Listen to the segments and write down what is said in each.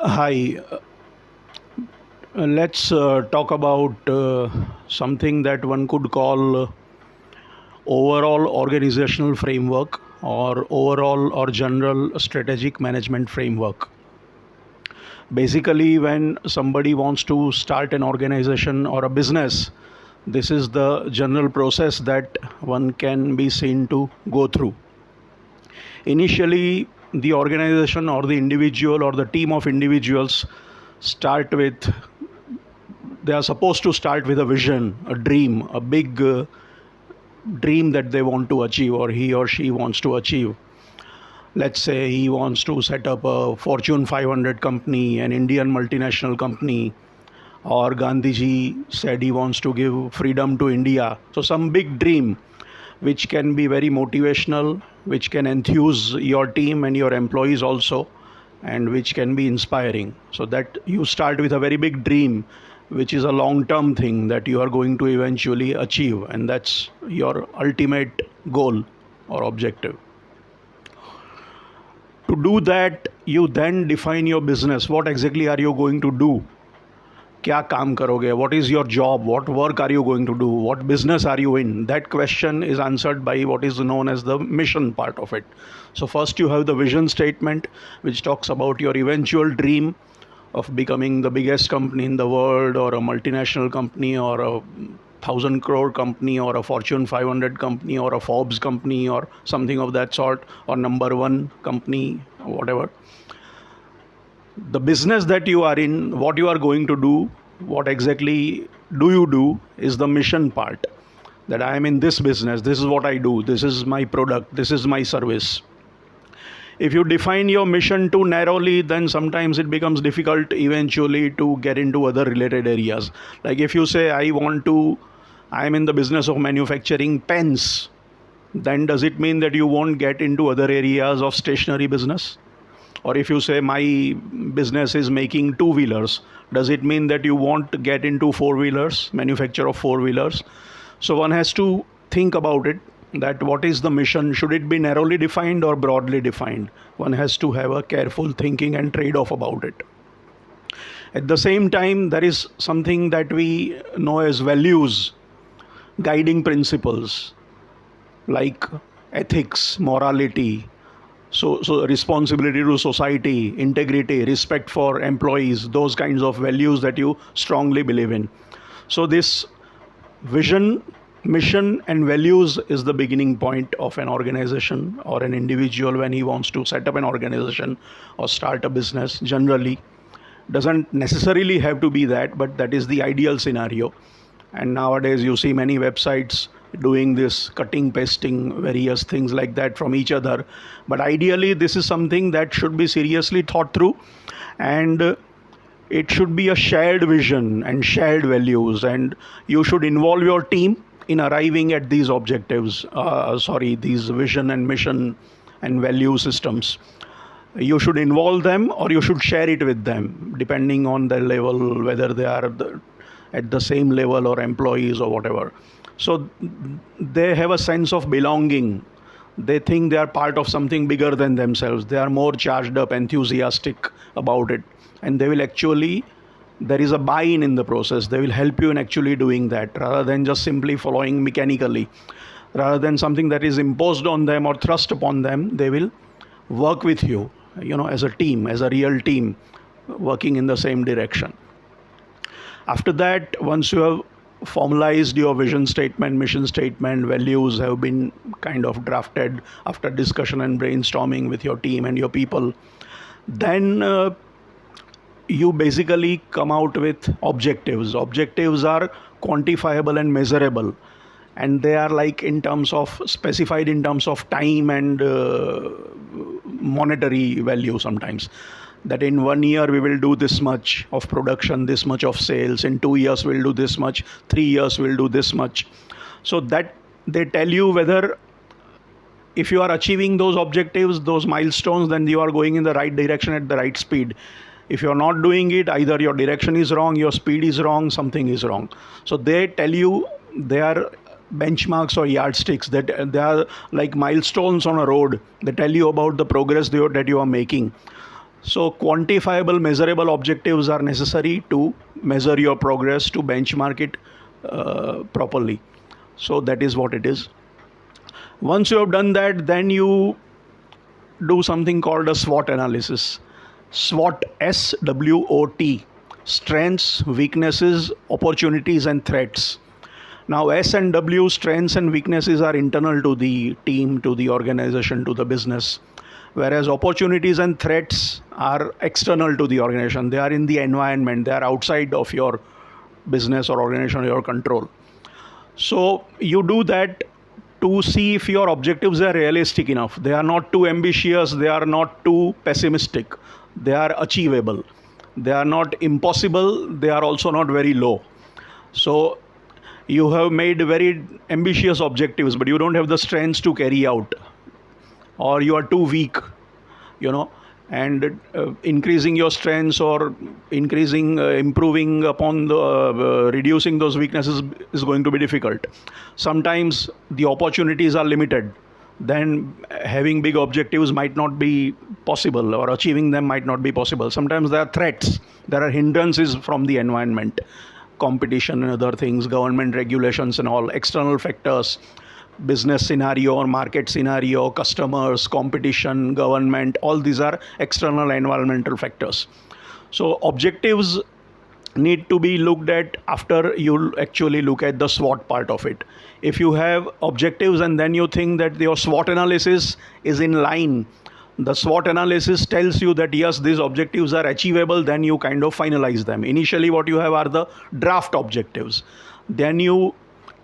Hi, let's talk about something that one could call overall organizational framework or overall or general strategic management framework. Basically, when somebody wants to start an organization or a business, this is the general process that one can be seen to go through. Initially, the organization or the individual or the team of individuals start with they are supposed to start with a vision, a dream, a big dream that they want to achieve or he or she wants to achieve. Let's say he wants to set up a Fortune 500 company, an Indian multinational company, or Gandhiji said he wants to give freedom to India. So, some big dream which can be very motivational, which can enthuse your team and your employees also, and which can be inspiring. So, that you start with a very big dream, which is a long term thing that you are going to eventually achieve, and that's your ultimate goal or objective. To do that, you then define your business. What exactly are you going to do? क्या काम करोगे? What is your job? What work are you going to do? What business are you in? That question is answered by what is known as the mission part of it. So first you have the vision statement, which talks about your eventual dream of becoming the biggest company in the world, or a multinational company, or a 1,000 crore company, or a Fortune 500 company, or a Forbes company, or something of that sort, or number one company, whatever. The business that you are in, what you are going to do, what exactly do you do, is the mission part. That I am in this business, this is what I do, this is my product, this is my service. If you define your mission too narrowly, then sometimes it becomes difficult eventually to get into other related areas. Like if you say, I am in the business of manufacturing pens, then does it mean that you won't get into other areas of stationery business? Or if you say, my business is making two wheelers, does it mean that you won't get into four wheelers, manufacture of four wheelers? So one has to think about it, that what is the mission? Should it be narrowly defined or broadly defined? One has to have a careful thinking and trade off about it. At the same time, there is something that we know as values, guiding principles like ethics, morality, so responsibility to society, integrity, respect for employees, those kinds of values that you strongly believe in. So this vision, mission, and values is the beginning point of an organization or an individual when he wants to set up an organization or start a business. Generally, doesn't necessarily have to be that, but that is the ideal scenario. And nowadays you see many websites doing this, cutting, pasting various things like that from each other. But ideally this is something that should be seriously thought through, and it should be a shared vision and shared values, and you should involve your team in arriving at these objectives, these vision and mission and value systems. You should involve them or you should share it with them, depending on their level, whether they are at the same level or employees or whatever. So they have a sense of belonging. They think they are part of something bigger than themselves. They are more charged up, enthusiastic about it. And they will actually, there is a buy-in in the process. They will help you in actually doing that, rather than just simply following mechanically. Rather than something that is imposed on them or thrust upon them, they will work with you, as a team, as a real team, working in the same direction. After that, once you have formalized your vision statement, mission statement, values have been kind of drafted after discussion and brainstorming with your team and your people, then you basically come out with objectives. Objectives are quantifiable and measurable, and they are like in terms of specified in terms of time and monetary value sometimes. That in 1 year we will do this much of production, this much of sales, in 2 years we'll do this much, 3 years we'll do this much. So that they tell you whether, if you are achieving those objectives, those milestones, then you are going in the right direction at the right speed. If you're not doing it, either your direction is wrong, your speed is wrong, something is wrong. So they tell you, they are benchmarks or yardsticks, that they are like milestones on a road. They tell you about the progress that you are making. So quantifiable, measurable objectives are necessary to measure your progress, to benchmark it properly. So that is what it is. Once you have done that, then you do something called a SWOT analysis. SWOT, SWOT, strengths, weaknesses, opportunities, and threats. Now, S and W, strengths and weaknesses, are internal to the team, to the organization, to the business. Whereas opportunities and threats are external to the organization. They are in the environment, they are outside of your business or organization or your control. So you do that to see if your objectives are realistic enough. They are not too ambitious, they are not too pessimistic, they are achievable. They are not impossible, they are also not very low. So you have made very ambitious objectives, but you don't have the strength to carry out, or you are too weak, and increasing your strengths or improving upon the reducing those weaknesses is going to be difficult. Sometimes the opportunities are limited, then having big objectives might not be possible, or achieving them might not be possible. Sometimes there are threats, there are hindrances from the environment, competition and other things, government regulations and all, external factors, business scenario or market scenario, customers, competition, government, all these are external environmental factors. So objectives need to be looked at after you actually look at the SWOT part of it. If you have objectives and then you think that your SWOT analysis is in line, the SWOT analysis tells you that yes, these objectives are achievable, then you kind of finalize them. Initially what you have are the draft objectives. Then you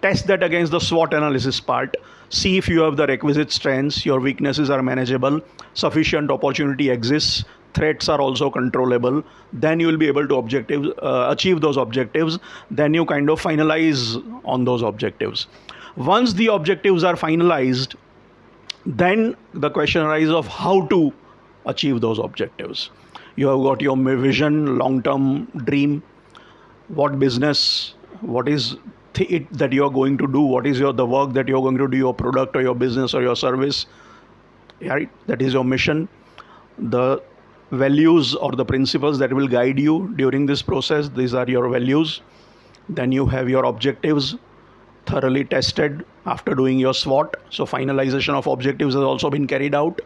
test that against the SWOT analysis part, see if you have the requisite strengths, your weaknesses are manageable, sufficient opportunity exists, threats are also controllable. Then you will be able to achieve those objectives. Then you kind of finalize on those objectives. Once the objectives are finalized, then the question arises of how to achieve those objectives. You have got your vision, long-term dream, what business, what is it that you are going to do, what is the work that you are going to do, your product or your business or your service, right? That is your mission. The values or the principles that will guide you during this process, these are your values. Then you have your objectives thoroughly tested after doing your SWOT. So finalization of objectives has also been carried out.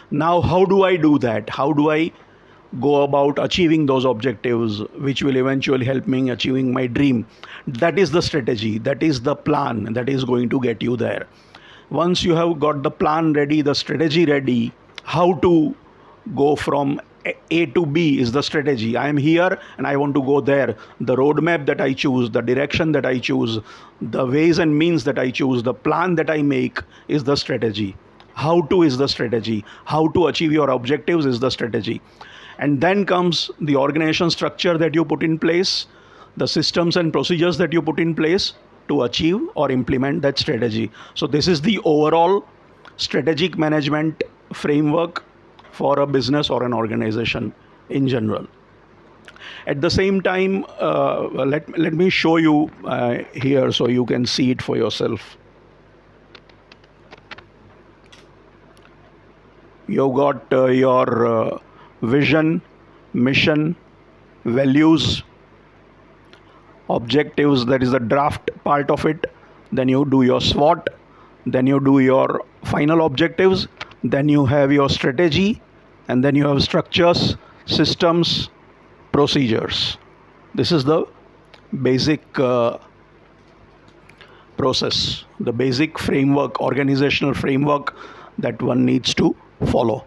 Now how do I do that? How do I go about achieving those objectives, which will eventually help me achieving my dream? That is the strategy, that is the plan that is going to get you there. Once you have got the plan ready, the strategy ready, how to go from A to B is the strategy. I am here and I want to go there. The roadmap that I choose, the direction that I choose, the ways and means that I choose, the plan that I make is the strategy. How to is the strategy. How to achieve your objectives is the strategy. And then comes the organization structure that you put in place, the systems and procedures that you put in place to achieve or implement that strategy. So this is the overall strategic management framework for a business or an organization in general. At the same time, let me show you here so you can see it for yourself. You've got your vision, mission, values, objectives, that is the draft part of it. Then you do your SWOT, then you do your final objectives, then you have your strategy, and then you have structures, systems, procedures. This is the basic process, the basic framework, organizational framework that one needs to follow.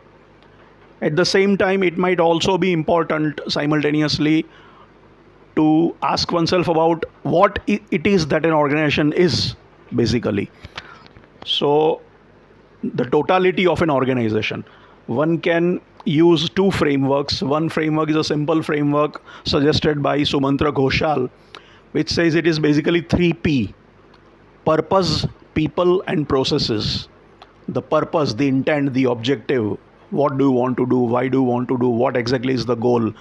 At the same time, it might also be important simultaneously to ask oneself about what it is that an organization is, basically. So the totality of an organization, one can use two frameworks. One framework is a simple framework suggested by Sumantra Ghoshal, which says it is basically 3P: purpose, people, and processes. The purpose, the intent, the objective. What do you want to do? Why do you want to do? What exactly is the goal?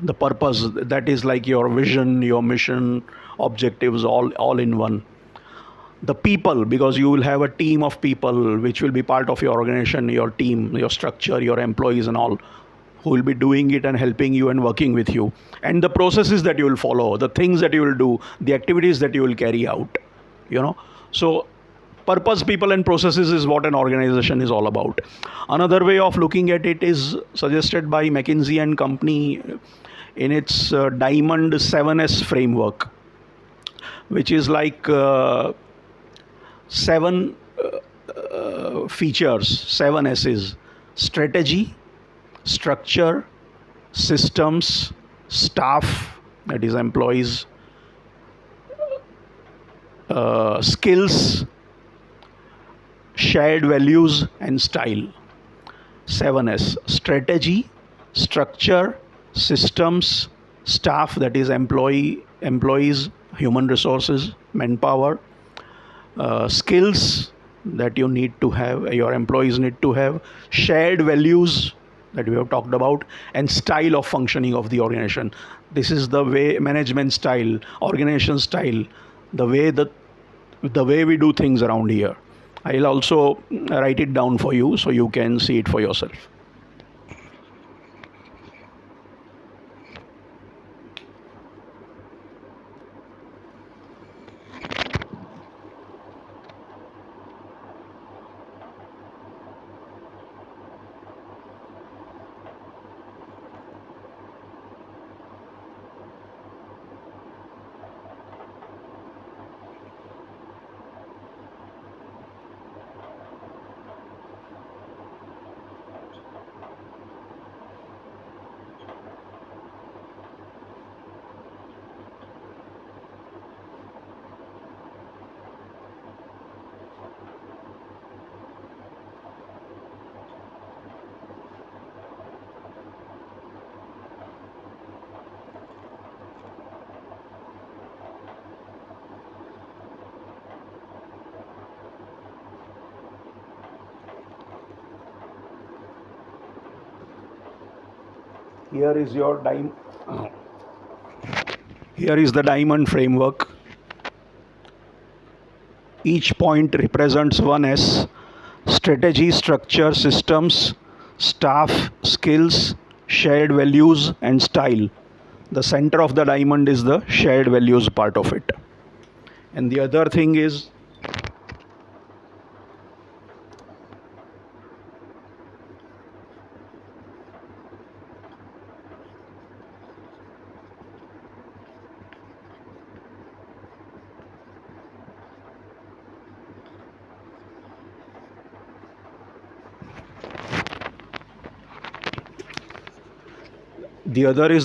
The purpose, that is like your vision, your mission, objectives, all in one. The people, because you will have a team of people which will be part of your organization, your team, your structure, your employees and all. who will be doing it and helping you and working with you, and the processes that you will follow, the things that you will do, the activities that you will carry out. So purpose, people, and processes is what an organization is all about. Another way of looking at it is suggested by McKinsey and Company in its Diamond 7S framework, which is like seven features, seven S's: strategy, structure, systems, staff, that is employees, skills, shared values, and style. 7S: strategy, structure, systems, staff, that is employees, human resources, manpower, skills that you need to have, your employees need to have, shared values that we have talked about, and style of functioning of the organization. This is the way, management style, organization style, the way we do things around here. I'll also write it down for you so you can see it for yourself. Here is your Here is the diamond framework. Each point represents one S: strategy, structure, systems, staff, skills, shared values, and style. The center of the diamond is the shared values part of it. And the other thing is,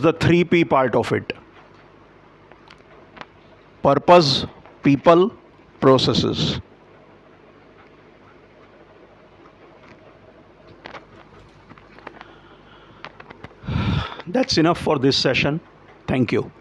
the 3P part of it: purpose, people, processes. That's enough for this session. Thank you.